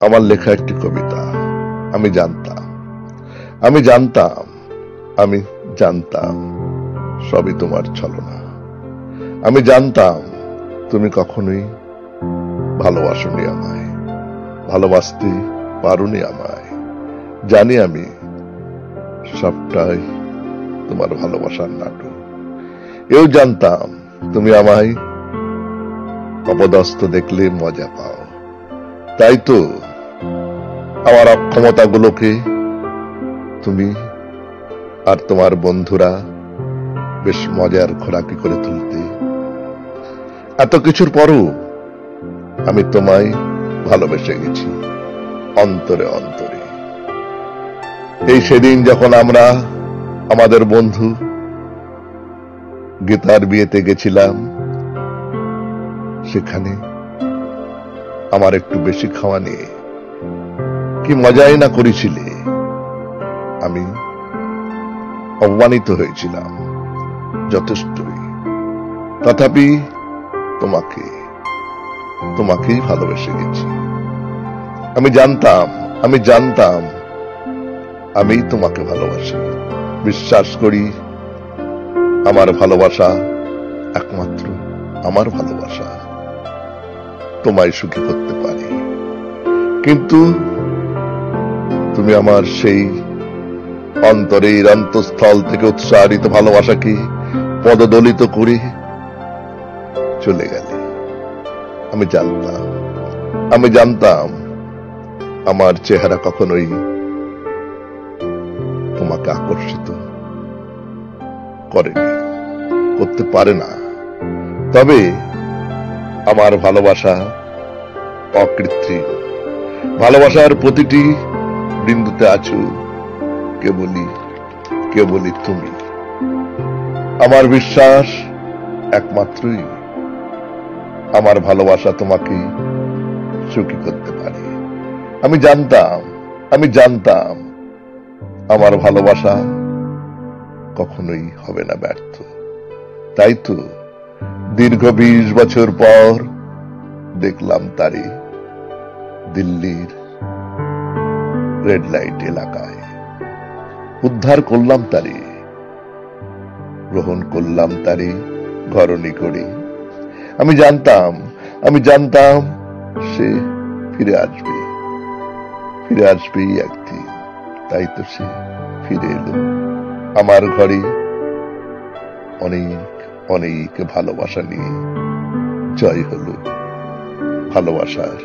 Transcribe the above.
আমার লেখা একটি কবিতা। আমি জানতাম আমি জানতাম আমি জানতাম সবই তোমার ছলনা। আমি জানতাম তুমি কখনোই ভালোবাসোনি আমায়, ভালোবাসতে পারোনি আমায়। জানি আমি সবটাই তোমার ভালোবাসার নাটক। এও জানতাম তুমি আমায় অপদস্থ দেখলে মজা পাও। তাই তো আমার অক্ষমতাগুলোকে তুমি আর তোমার বন্ধুরা বেশ মজার খোরাকি করে তুলতে। এত কিছুর পরও আমি তোমায় ভালোবেসে গেছি অন্তরে অন্তরে। এই সেদিন যখন আমরা আমাদের বন্ধু গীতার বিয়েতে গেছিলাম, সেখানে আমার একটু বেশি খাওয়া নিয়ে কি মজাই না করেছিলে। আমি অপমানিত হয়েছিলাম যথেষ্টই, তথাপি তোমাকেই ভালোবেসে গেছি। আমি জানতাম আমি তোমাকে ভালোবাসি। বিশ্বাস করি আমার ভালোবাসা একমাত্র আমার ভালোবাসা তোমায় সুখী করতে পারে। কিন্তু তুমি আমার সেই অন্তরের অন্তঃস্থল থেকে উৎসাহিত ভালোবাসাকে পদদলিত করে চলে গেলে। আমি জানতাম আমার চেহারা কখনোই তোমাকে আকর্ষিত করতে পারে না। তবে আমার ভালোবাসা অকৃত্রিম। ভালোবাসার প্রতিটি বিন্দুতে আছো কেবলই তুমি। আমার বিশ্বাস একমাত্রই আমার ভালোবাসা তোমাকে সুখী করতে পারে। আমি জানতাম আমার ভালোবাসা কখনোই হবে না ব্যর্থ। তাই তো দীর্ঘ 20 বছর পর দেখলাম তারে দিল্লির রেড লাইট এলাকায়। উদ্ধার করলাম তারে, গ্রহণ করলাম তারে ঘরণী করে। আমি জানতাম সে ফিরে আসবেই একদিন। তাই তো সে ফিরে এলো আমার ঘরে অনেক ভালোবাসা নিয়ে। জয় হলো ভালোবাসার।